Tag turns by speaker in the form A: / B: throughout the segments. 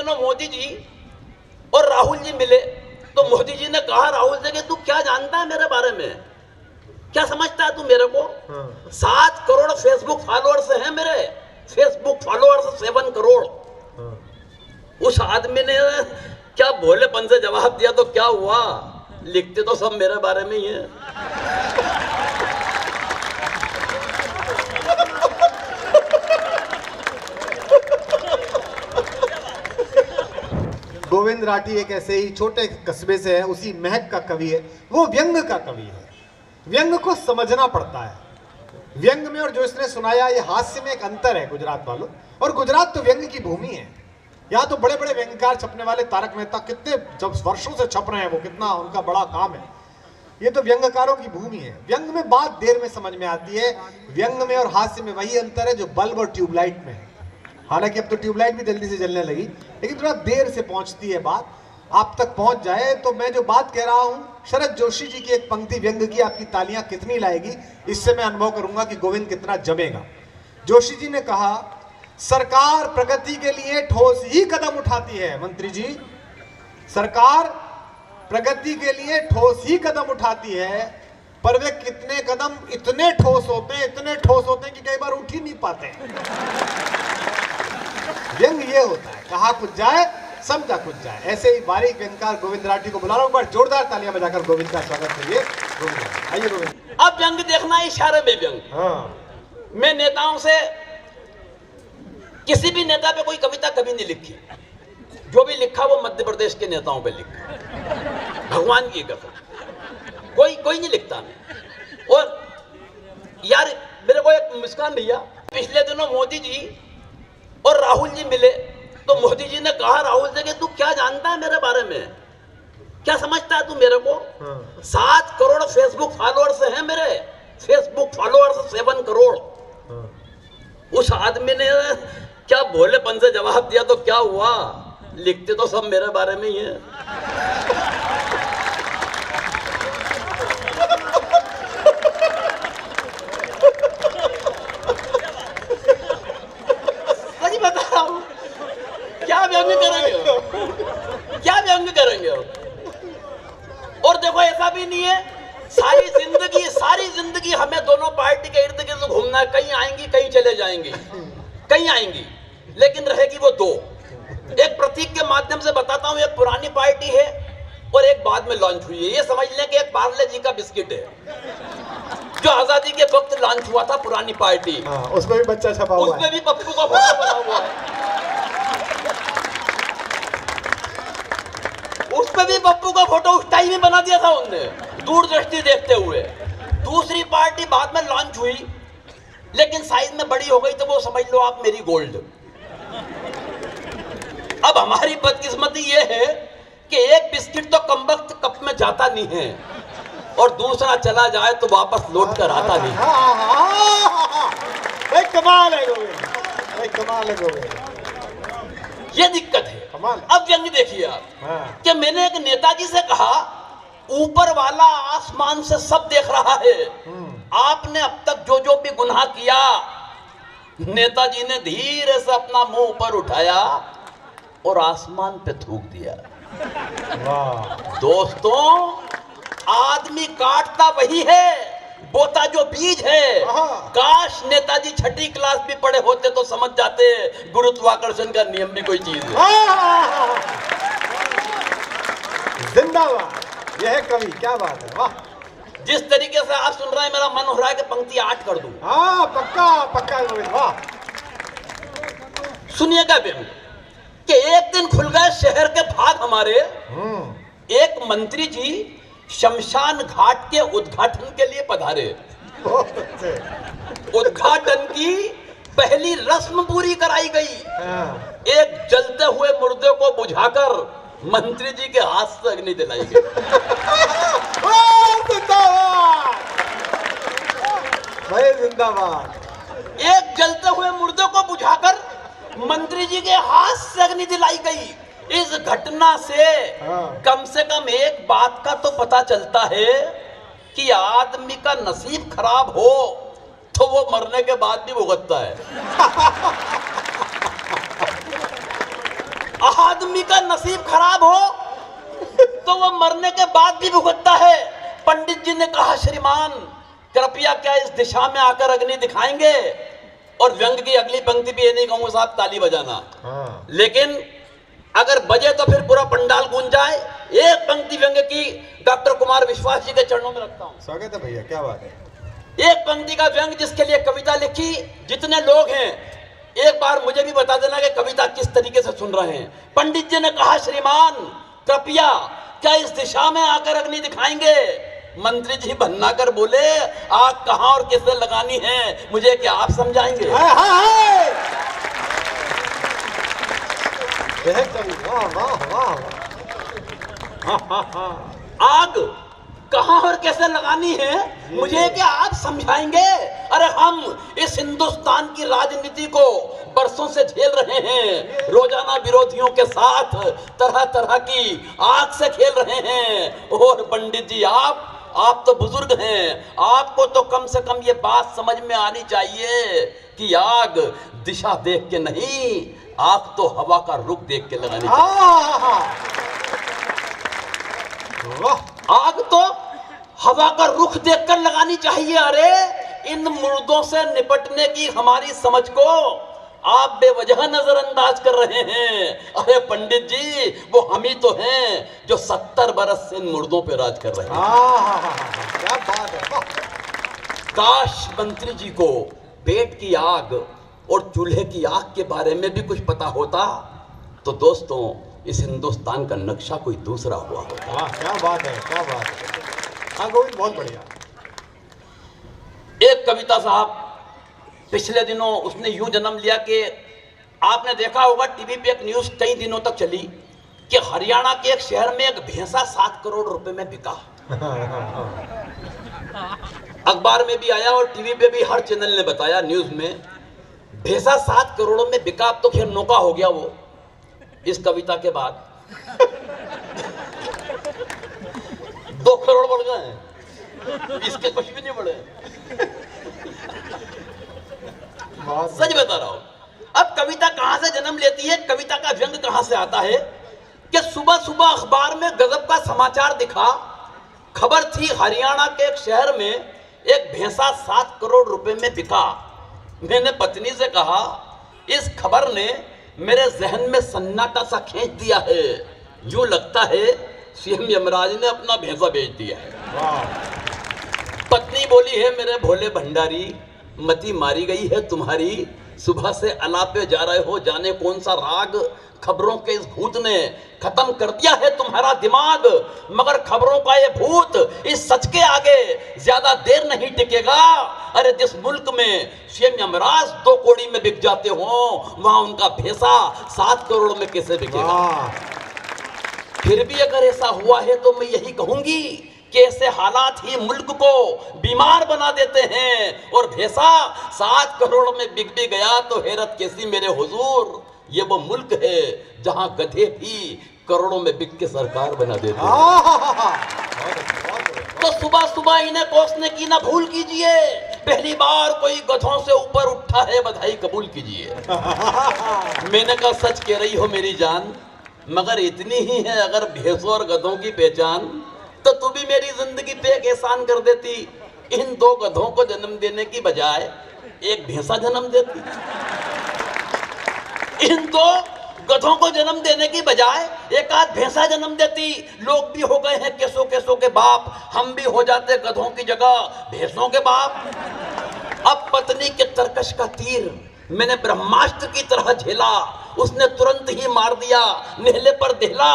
A: दिनों मोदी जी और राहुल जी मिले तो मोदी जी ने कहा राहुल से कि तू क्या जानता है मेरे बारे में, क्या समझता है तू मेरे को। 7 करोड़ फेसबुक फॉलोअर्स हैं मेरे, फेसबुक फॉलोअर्स 7 करोड़। उस आदमी ने क्या भोलेपन से जवाब दिया तो क्या हुआ, लिखते तो सब मेरे बारे में ही है।
B: गोविंद राठी एक ऐसे ही छोटे कस्बे से है, उसी महक का कवि है। वो व्यंग का कवि है, व्यंग को समझना पड़ता है। व्यंग में और जो इसने सुनाया ये हास्य में एक अंतर है गुजरात वालों, और गुजरात तो व्यंग की भूमि है। यहाँ तो बड़े बड़े व्यंगकार छपने वाले, तारक मेहता कितने जब वर्षों से छप रहे हैं, वो कितना उनका बड़ा काम है। ये तो व्यंगकारों की भूमि है। व्यंग में बात देर में समझ में आती है, व्यंग में और हास्य में वही अंतर है जो बल्ब और ट्यूबलाइट में है। हालांकि अब तो ट्यूबलाइट भी जल्दी से जलने लगी, लेकिन थोड़ा देर से पहुंचती है बात, आप तक पहुंच जाए। तो मैं जो बात कह रहा हूं, शरद जोशी जी की एक पंक्ति व्यंग की आपकी तालियां कितनी लाएगी, इससे मैं अनुभव करूंगा कि गोविंद कितना जमेगा। जोशी जी ने कहा, सरकार प्रगति के लिए ठोस ही कदम उठाती है। मंत्री जी, सरकार प्रगति के लिए ठोस ही कदम उठाती है, पर वे कितने कदम इतने ठोस होते हैं, इतने ठोस होते हैं कि कई बार उठ ही नहीं पाते। व्यंग ये होता है, कहा कुछ जाए समझा कुछ जाए। ऐसे ही बारीक व्यंगकार गोविंद राठी को बुला रहा हूं, एक बार जोरदार तालियां बजाकर गोविंद का स्वागत करिए। आइए गोविंद।
A: अब व्यंग देखना है, इशारे में व्यंग।
B: हाँ,
A: मैं नेताओं से, किसी भी नेता पे कोई कविता कभी नहीं लिखी, जो भी लिखा वो मध्य प्रदेश के नेताओं पे लिखा, भगवान की कसम। कोई नहीं लिखता नहीं। और यार मेरे को एक मुस्कान भैया, पिछले दिनों मोदी जी और राहुल जी मिले तो मोदी जी ने कहा राहुल से कि तू क्या जानता है मेरे बारे में, क्या समझता है तू मेरे को। 7 करोड़ फेसबुक फॉलोअर्स हैं मेरे, फेसबुक फॉलोअर्स 7 करोड़। उस आदमी ने क्या भोलेपन से जवाब दिया तो क्या हुआ, लिखते तो सब मेरे बारे में ही है। सही बता रहा हूं, क्या व्यंग करेंगे, क्या व्यंग करेंगे। और देखो ऐसा भी नहीं है, सारी जिंदगी हमें दोनों पार्टी के इर्द गिर्द घूमना है। कहीं आएंगी कहीं चले जाएंगी, कहीं आएंगी, लेकिन रहेगी वो दो। एक प्रतीक के माध्यम से बताता हूं, एक पुरानी पार्टी है और एक बाद में लॉन्च हुई है। ये समझ लें कि एक पार्ले जी का बिस्किट है जो आजादी के वक्त लॉन्च हुआ था, पुरानी पार्टी।
B: उसमें भी बच्चा छपा हुआ है,
A: उसमें भी पप्पू का फोटो बना हुआ है, उसमें भी पप्पू का फोटो उस टाइम में बना दिया था उनने, दूरदृष्टि देखते हुए। दूसरी पार्टी बाद में लॉन्च हुई, लेकिन साइज में बड़ी हो गई, तो वो समझ लो आप मेरी गोल्ड। अब हमारी बदकिस्मती ये है कि एक बिस्किट तो कमबख्त कप में जाता नहीं है, और दूसरा चला जाए तो वापस लौट कर आता नहीं।
B: कमाल है गोविंद, कमाल है गोविंद,
A: ये दिक्कत है। अब व्यंग देखिए आप, कि मैंने एक नेताजी से कहा, ऊपर वाला आसमान से सब देख रहा है, आपने अब तक जो जो भी गुनाह किया। नेताजी ने धीरे से अपना मुंह ऊपर उठाया और आसमान पे थूक दिया। दोस्तों, आदमी काटता वही है, बोता जो बीज है। काश नेताजी 6ठी क्लास भी पढ़े होते तो समझ जाते गुरुत्वाकर्षण का नियम भी कोई चीज है।
B: जिंदाबाद, यह है कवि, क्या बात है, वाह।
A: जिस तरीके से आप सुन रहे हैं, मेरा मन हो रहा है कि पंक्ति 8 कर दूं।
B: हाँ, पक्का पक्का गोविंद, वाह।
A: सुनिएगा व्यंग, कि एक दिन खुल गए शहर के भाग हमारे। एक मंत्री जी शमशान घाट के उद्घाटन के लिए पधारे। उद्घाटन की पहली रस्म पूरी कराई गई। एक जलते हुए मुर्दे को बुझाकर मंत्री जी के हाथ से अग्नि दिलाई गई।
B: जिंदाबाद।
A: एक जलते हुए मुर्दे को बुझाकर मंत्री जी के हाथ से अग्नि दिलाई गई। इस घटना से कम एक बात का तो पता चलता है कि आदमी का नसीब खराब हो तो वो मरने के बाद भी भुगतता है। आदमी का नसीब खराब हो तो वो मरने के बाद भी भुगतता है। पंडित जी ने कहा, श्रीमान कृपया क्या इस दिशा में आकर अग्नि दिखाएंगे? और व्यंग की अगली पंक्ति भी ये नहीं कहूंगा साहब ताली बजाना, लेकिन अगर बजे तो फिर पूरा पंडाल गूंज जाए। एक पंक्ति व्यंग की डॉक्टर कुमार विश्वास जी के चरणों में रखता हूं।
B: स्वागत है भैया, क्या बात है।
A: एक पंक्ति का व्यंग जिसके लिए कविता लिखी, जितने लोग हैं एक बार मुझे भी बता देना कि कविता किस तरीके से सुन रहे हैं। पंडित जी ने कहा, श्रीमान कृपया क्या इस दिशा में आकर अग्नि दिखाएंगे? मंत्री जी भन्ना कर बोले, आग कहां और किससे लगानी है मुझे क्या आप समझाएंगे? आग कहां और कैसे लगानी है मुझे क्या आप समझाएंगे? अरे हम इस हिंदुस्तान की राजनीति को बरसों से झेल रहे हैं, रोजाना विरोधियों के साथ तरह तरह की आग से खेल रहे हैं। और पंडित जी आप तो बुजुर्ग हैं, आपको तो कम से कम ये बात समझ में आनी चाहिए कि आग दिशा देख के नहीं, आग तो हवा का रुख देख के लगानी चाहिए। आग तो हवा का रुख देखकर लगानी चाहिए। अरे इन मुर्दों से निपटने की हमारी समझ को आप बेवजह नजरअंदाज कर रहे हैं। अरे पंडित जी वो हम ही तो हैं जो 70 बरस से इन मुर्दों पे राज कर रहे हैं।
B: क्या बात है।
A: काश मंत्री जी को पेट की आग और चूल्हे की आग के बारे में भी कुछ पता होता तो दोस्तों इस हिंदुस्तान का नक्शा कोई दूसरा हुआ होता।
B: क्या बात है, क्या बात है। हाँ गोविंद, बहुत बढ़िया।
A: एक कविता साहब पिछले दिनों उसने यूं जन्म लिया कि आपने देखा होगा टीवी पे एक न्यूज कई दिनों तक चली कि हरियाणा के एक शहर में एक भैंसा 7 करोड़ रुपए में बिका। अखबार में भी आया और टीवी पे भी हर चैनल ने बताया, न्यूज में भैंसा 7 करोड़ में बिका। अब तो खैर नौका हो गया वो इस कविता के बाद 2 करोड़ बढ़ गए हैं, इसके कुछ भी नहीं बढ़े। सच बता रहा हूं। अब कविता कहां से जन्म लेती है, कविता का व्यंग कहां से आता है कि सुबह सुबह अखबार में गजब का समाचार दिखा। खबर थी हरियाणा के एक शहर में एक भैंसा 7 करोड़ रुपए में बिका। मैंने पत्नी से कहा, इस खबर ने मेरे जहन में सन्नाटा सा खींच दिया है, यूं लगता है सीएम यमराज ने अपना भैंसा बेच दिया है। पत्नी बोली है, मेरे भोले भंडारी मती मारी गई है तुम्हारी, सुबह से अलापे जा रहे हो, जाने कौन सा राग, खबरों के इस भूत ने खत्म कर दिया है तुम्हारा दिमाग। मगर खबरों का ये भूत इस सच के आगे ज्यादा देर नहीं टिकेगा। अरे जिस मुल्क में सीएम यमराज 2 कौड़ी में बिक जाते हो, वहां उनका भैंसा 7 करोड़ में कैसे बिकेगा? फिर भी अगर ऐसा हुआ है तो मैं यही कहूंगी कि ऐसे हालात ही मुल्क को बीमार बना देते हैं। और भैंसा 7 करोड़ में बिक भी गया तो हैरत कैसी मेरे हुजूर, ये वो मुल्क है जहां गधे भी करोड़ों में बिक के सरकार बना देते हैं। तो सुबह सुबह इन्हें कोसने की ना भूल कीजिए, पहली बार कोई गधों से ऊपर उठा है, बधाई कबूल कीजिए। मैंने कहा सच कह रही हो मेरी जान, मगर इतनी ही है अगर भैंसों और गधों की पहचान, तो तू भी मेरी जिंदगी पे एक एहसान कर देती, इन 2 गधों को जन्म देने की बजाय एक भैंसा जन्म देती। इन 2 गधों को जन्म देने की बजाय एक आध भैंसा जन्म देती। लोग भी हो गए हैं केसों केसों के बाप, हम भी हो जाते गधों की जगह भैंसों के बाप। अब पत्नी के तरकश का तीर मैंने ब्रह्मास्त्र की तरह झेला, उसने तुरंत ही मार दिया, नेहले पर देहला।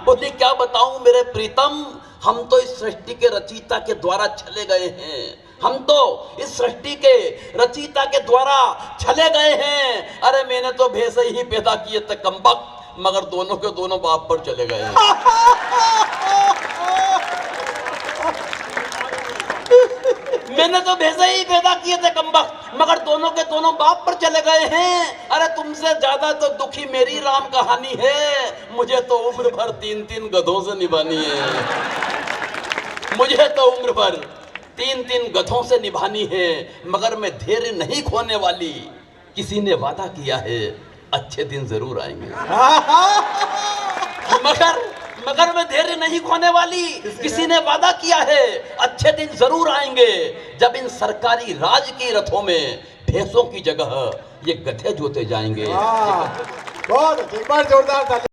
A: बोली क्या बताऊं मेरे प्रीतम, हम तो इस सृष्टि के रचयिता के द्वारा छले गए हैं, हम तो इस सृष्टि के रचयिता के द्वारा छले गए हैं। अरे मैंने तो भैंसे ही पैदा किए थे कमबख्त, मगर दोनों के दोनों बाप पर चले गए हैं। मैंने तो भैंसे ही पैदा किए थे कमबख्त, मगर दोनों के दोनों बाप पर चले गए हैं। अरे तुमसे ज्यादा तो दुखी मेरी राम कहानी है, मुझे तो उम्र भर 3-3 गधों से निभानी है। मुझे तो उम्र भर 3-3 गधों से निभानी है, मगर मैं धैर्य नहीं खोने वाली। किसी ने वादा किया है अच्छे दिन जरूर आएंगे। मगर मैं धैर्य नहीं खोने वाली। किसी ने वादा किया है, अच्छे दिन जरूर आएंगे जब इन सरकारी राज की रथों में भैंसों की जगह ये गधे जोते जाएंगे।
B: बहुत, एक बार जोरदार ताली।